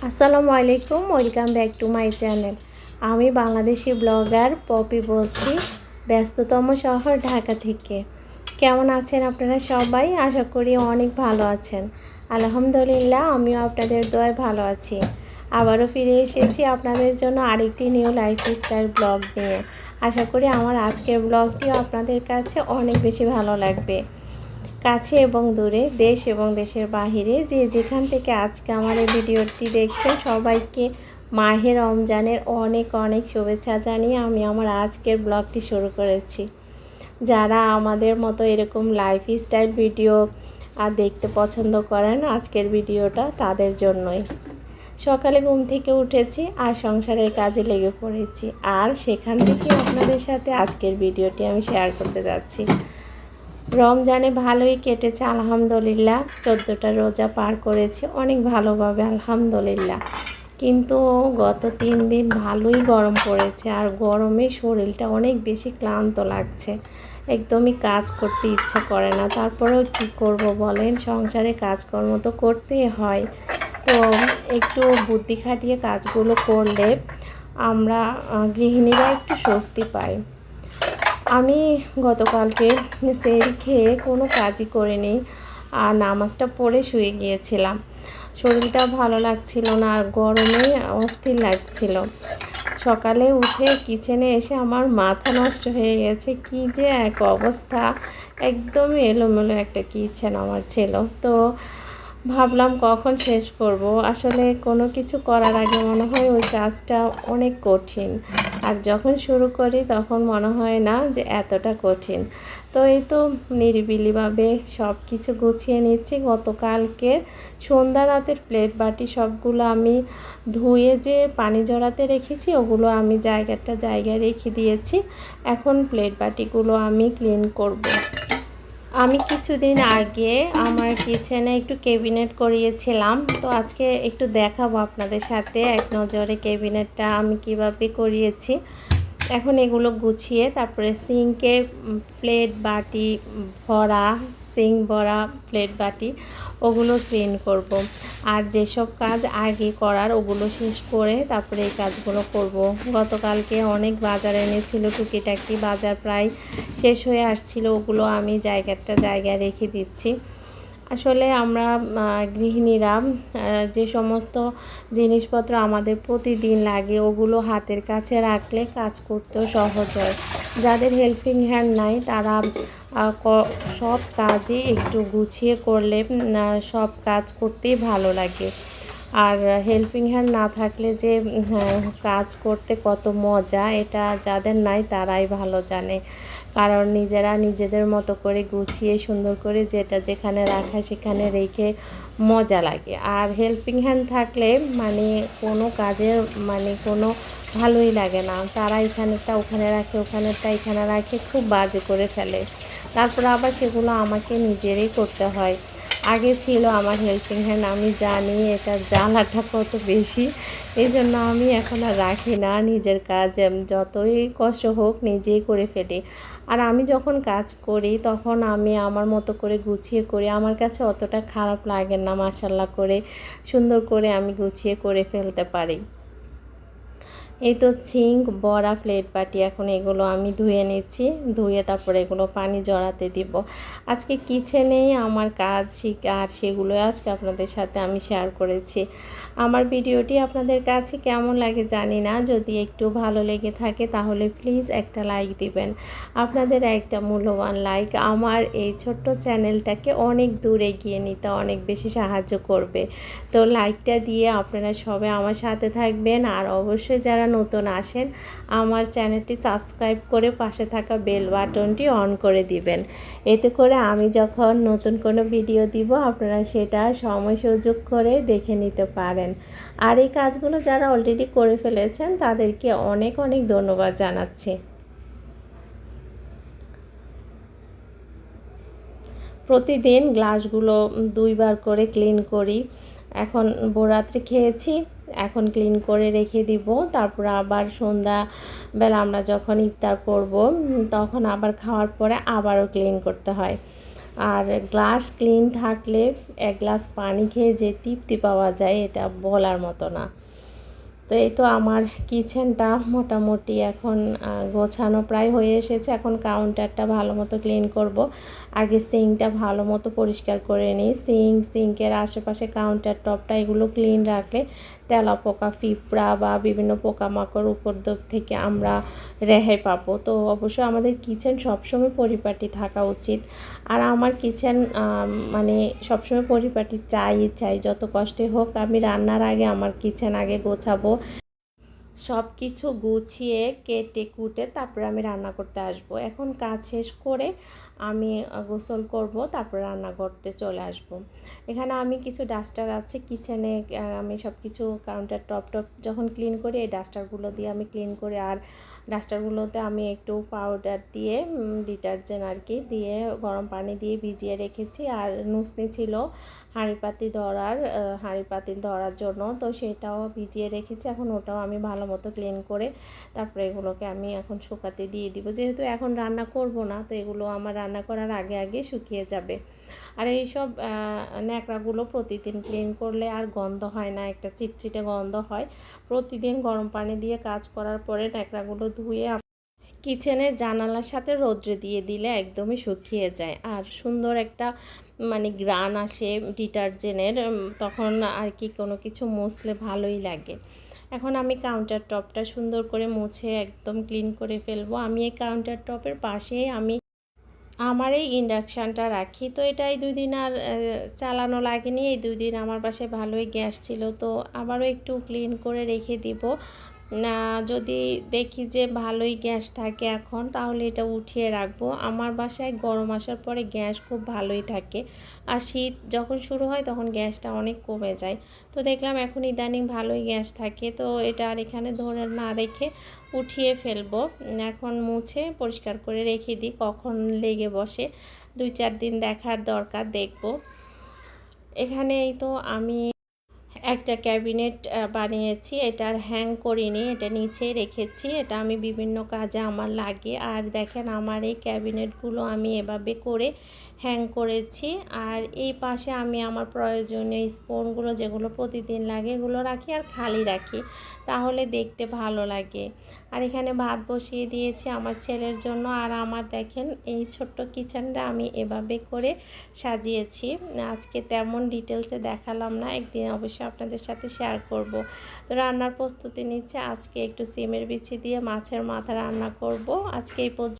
আসসালামু আলাইকুম, welcome back to my channel. আমি বাংলাদেশি ব্লগার পপি বলছি, ব্যস্ততম শহর ঢাকা থেকে। কেমন আছেন আপনারা সবাই? আশা করি অনেক ভালো আছেন। আলহামদুলিল্লাহ, আমিও আপনাদের দোয়ায় ভালো আছি। আবারও ফিরে এসেছি আপনাদের জন্য আরেকটি নিউ লাইফস্টাইল ব্লগ নিয়ে। আশা করি আমার আজকের ব্লগটিও আপনাদের কাছে অনেক বেশি ভালো লাগবে। কাছে এবং দূরে, দেশ এবং দেশের বাহিরে যে যেখান থেকে আজকে আমার এই ভিডিওটি দেখছেন, সবাইকে মাহে রমজানের অনেক অনেক শুভেচ্ছা জানিয়ে আমি আমার আজকের ব্লগটি শুরু করেছি। যারা আমাদের মতো এরকম লাইফস্টাইল ভিডিও দেখতে পছন্দ করেন, আজকের ভিডিওটা তাদের জন্যই। সকালে ঘুম থেকে উঠেছি আর সংসারের কাজে লেগে পড়েছি, আর সেখান থেকে আপনাদের সাথে আজকের ভিডিওটি আমি শেয়ার করতে যাচ্ছি। রমজানে ভালোই কেটেছে আলহামদুলিল্লাহ। 14টা রোজা পার করেছি অনেক ভালোভাবে আলহামদুলিল্লাহ। কিন্তু গত 3 দিন ভালোই গরম পড়েছে, আর গরমে শরীরটা অনেক বেশি ক্লান্ত লাগছে, একদমই কাজ করতে ইচ্ছা করে না। তারপরেও কি করব বলেন, সংসারে কাজকর্ম তো করতেই হয়। তো একটু বুদ্ধি খাটিয়ে কাজগুলো করলে আমরা গৃহিণীরা একটু স্বস্তি পাই। আমি গতকালকে সেহরি খেয়ে কোনো কাজই করিনি, আর নামাজটা পড়ে শুয়ে গিয়েছিলাম। শরীরটা ভালো লাগছিল না, আর গরমে অস্থির লাগছিল। সকালে উঠে কিচেনে এসে আমার মাথা নষ্ট হয়ে গেছে, কি যে এক অবস্থা, একদমই এলোমেলো একটা কিচেন আমার ছিল। তো ভাবলাম কখন শেষ করব। আসলে কোনো কিছু করার আগে মনে হয় ওই কাজটা অনেক কঠিন, আর যখন শুরু করি তখন মনে হয় না যে এতটা কঠিন। তো এই তো নিরিবিলিভাবে সব কিছু গুছিয়ে নিচ্ছি। গতকালকে সন্ধ্যা রাতের প্লেট বাটি সবগুলো আমি ধুয়ে যে পানি জড়াতে রেখেছি, ওগুলো আমি জায়গায় রেখে দিয়েছি। এখন প্লেট বাটিগুলো আমি ক্লিন করব। আমি কিছুদিন আগে আমার কিচেনে একটু ক্যাবিনেট করিয়েছিলাম, তো আজকে একটু দেখাবো আপনাদের সাথে এক নজরে ক্যাবিনেটটা আমি কিভাবে করিয়েছি। এখন এগুলো গুছিয়ে তারপরে সিঙ্কে প্লেট বাটি ভরা, সিঙ্ক ভরা প্লেট বাটি ওগুলো ক্লিন করব। আর যেসব কাজ আগে করার ওগুলো শেষ করে তারপরে এই কাজগুলো করব। গতকালকে অনেক বাজার এনেছিল, টুকিটাকি বাজার প্রায় শেষ হয়ে আসছিল, ওগুলো আমি জায়গায় রেখে দিচ্ছি। আসলে আমরা গৃহিণীরা যে সমস্ত জিনিসপত্র আমাদের প্রতিদিন লাগে ওগুলো হাতের কাছে রাখলে কাজ করতেও সহজ হয়। যাদের হেল্পিং হ্যান্ড নাই তারা সব কাজই একটু গুছিয়ে করলে সব কাজ করতেই ভালো লাগে। আর হেল্পিং হ্যান্ড না থাকলে যে কাজ করতে কত মজা, এটা যাদের নাই তারাই ভালো জানে। কারণ নিজেরা নিজেদের মতো করে গুছিয়ে সুন্দর করে যেটা যেখানে রাখা সেখানে রেখে মজা লাগে। আর হেল্পিং হ্যান্ড থাকলে কোনো কাজের কোনো ভালোই লাগে না। তারা এখানেরটা ওখানে রাখে, ওখানেরটা এখানে রাখে, খুব বাজে করে ফেলে। তারপর আবার সেগুলো আমাকে নিজেরই করতে হয়। আগে ছিল আমার হেল্পিং হ্যান্ড, আমি জানি এটার জ্বালাটা কত বেশি, এই জন্য আমি এখন আর রাখি না। নিজের কাজ যতই কষ্ট হোক নিজেই করে ফেলি। আর আমি যখন কাজ করি তখন আমি আমার মতো করে গুছিয়ে করি, আমার কাছে অতটা খারাপ লাগে না। মাশাআল্লাহ করে সুন্দর করে আমি গুছিয়ে করে ফেলতে পারি। এই তো সিঙ্ক বড়া প্লেট বাটি, এখন এগুলো আমি ধুয়ে নিচ্ছি। ধুয়ে তারপরে এগুলো পানি জড়াতে দিব। আজকে কিচেনেই আমার কাজ আর সেগুলো আজকে আপনাদের সাথে আমি শেয়ার করেছি। আমার ভিডিওটি আপনাদের কাছে কেমন লাগে জানি না, যদি একটু ভালো লেগে থাকে তাহলে প্লিজ একটা লাইক দিবেন। আপনাদের একটা মূল্যবান লাইক আমার এই ছোট্ট চ্যানেলটাকে অনেক দূরে এগিয়ে নিতে অনেক বেশি সাহায্য করবে। তো লাইকটা দিয়ে আপনারা সবাই আমার সাথে থাকবেন, আর অবশ্যই যারা নতুন আসেন আমার চ্যানেলটি সাবস্ক্রাইব করে পাশে থাকা বেল বাটনটি অন করে দিবেন। এতে করে আমি যখন নতুন কোনো ভিডিও দিব আপনারা সেটা সময় সুযোগ করে দেখে নিতে পারেন। আর এই কাজগুলো যারা অলরেডি করে ফেলেছেন তাদেরকে অনেক অনেক ধন্যবাদ জানাচ্ছি। প্রতিদিন গ্লাসগুলো 2 বার করে ক্লিন করি। এখন ভোররাত্রে খেয়েছি, এখন ক্লিন করে রেখে দিব। তারপর আবার সন্ধ্যাবেলা আমরা যখন ইফতার করব তখন আবার খাওয়ার পরে আবারও ক্লিন করতে হয়। আর গ্লাস ক্লিন থাকলে এক গ্লাস পানি খেয়ে যে তৃপ্তি পাওয়া যায় এটা বলার মতো না। তো এই তো আমার কিচেনটা মোটামুটি এখন গোছানো প্রায় হয়ে এসেছে। এখন কাউন্টারটা ভালো মতো ক্লিন করব। আগে সিঙ্কটা ভালো মতো পরিষ্কার করে নিই। সিঙ্কের আশেপাশে কাউন্টার টপটা এগুলো ক্লিন রাখলে তেলাপোকা, পিঁপড়া বা বিভিন্ন পোকামাকড় উপদ্রব থেকে আমরা রেহাই পাবো। তো অবশ্যই আমাদের কিচেন সবসময় পরিপাটি থাকা উচিত। আর আমার কিচেন মানে সবসময় পরিপাটি চাই যত কষ্টে হোক। আমি রান্নার আগে আমার কিচেন আগে গোছাবো, সব কিছু গুছিয়ে কেটে কুটে তারপরে আমি রান্না করতে আসবো। এখন কাজ শেষ করে আমি গোসল করব, তারপর রান্না করতে চলে আসব। এখানে আমি কিছু ডাস্টার আছে কিচেনে, আমি সব কিছু কাউন্টার টপ যখন ক্লিন করি এই ডাস্টারগুলো দিয়ে আমি ক্লিন করি। আর ডাস্টারগুলোতে আমি একটু পাউডার দিয়ে ডিটারজেন্ট আর কি দিয়ে গরম পানি দিয়ে ভিজিয়ে রেখেছি। আর নুসনি ছিল হাঁড়ি পাতিল ধরার জন্য, তো সেটাও ভিজিয়ে রেখেছি। এখন ওটাও আমি ভালো মতো ক্লিন করে তারপরে এগুলোকে আমি এখন শুকাতে দিয়ে দিব। যেহেতু এখন রান্না করব না, তো এগুলো আমার রান্না করার আগে শুকিয়ে যাবে। আর এইসব ন্যাকড়াগুলো প্রতিদিন ক্লিন করলে আর গন্ধ হয় না, একটা চিটচিটে গন্ধ হয়। প্রতিদিন গরম পানি দিয়ে কাজ করার পরে ন্যাকড়াগুলো ধুয়ে কিচেনের জানালার সাথে রৌদ্রে দিয়ে দিলে একদমই শুকিয়ে যায় আর সুন্দর একটা মানে গ্রান আসে ডিটারজেন্টের, তখন আর কি কোনো কিছু মুছলে ভালোই লাগে। এখন আমি কাউন্টার টপটা সুন্দর করে মুছে একদম ক্লিন করে ফেলবো। আমি এই কাউন্টার টপের পাশেই আমি আমার এই ইন্ডাকশানটা রাখি। তো এটা এই 2 দিন আর চালানো লাগেনি। এই 2 দিন আমার বাসায় ভালোই গ্যাস ছিল, তো আবারও একটু ক্লিন করে রেখে দিব। না যদি দেখি যে ভালোই গ্যাস থাকে এখন, তাহলে এটা উঠিয়ে রাখবো। আমার বাসায় গরম আসার পরে গ্যাস খুব ভালোই থাকে, আর শীত যখন শুরু হয় তখন গ্যাসটা অনেক কমে যায়। তো দেখলাম এখন ইদানিং ভালোই গ্যাস থাকে, তো এটা আর এখানে ধরে না রেখে উঠিয়ে ফেলবো। এখন মুছে পরিষ্কার করে রেখে দিই, কখন লেগে বসে 2-4 দিন দেখার দরকার, দেখব। এখানেই তো আমি একটা ক্যাবিনেট বানিয়েছি, এটার হ্যাং করিনি, এটা নিচেই রেখেছি। এটা আমি বিভিন্ন কাজে আমার লাগে। আর দেখেন আমার এই ক্যাবিনেটগুলো আমি এভাবে করে হ্যাং করেছি। আর এই পাশে আমি আমার প্রয়োজনীয় স্পুনগুলো যেগুলো প্রতিদিন লাগে এগুলো রাখি আর খালি রাখি, তাহলে দেখতে ভালো লাগে। আর এখানে ভাত বসিয়ে দিয়েছি আমার ছেলের জন্য। আর আমার দেখেন এই ছোট্ট কিচেনটা আমি এভাবে করে সাজিয়েছি। আজকে তেমন ডিটেলসে দেখালাম না, একদিন অবশ্যই আপনাদের সাথে শেয়ার করব। তো রান্নার প্রস্তুতি নিচ্ছে। আজকে একটু সিমের বিচি দিয়ে মাছের মাথা রান্না করব। আজকে এই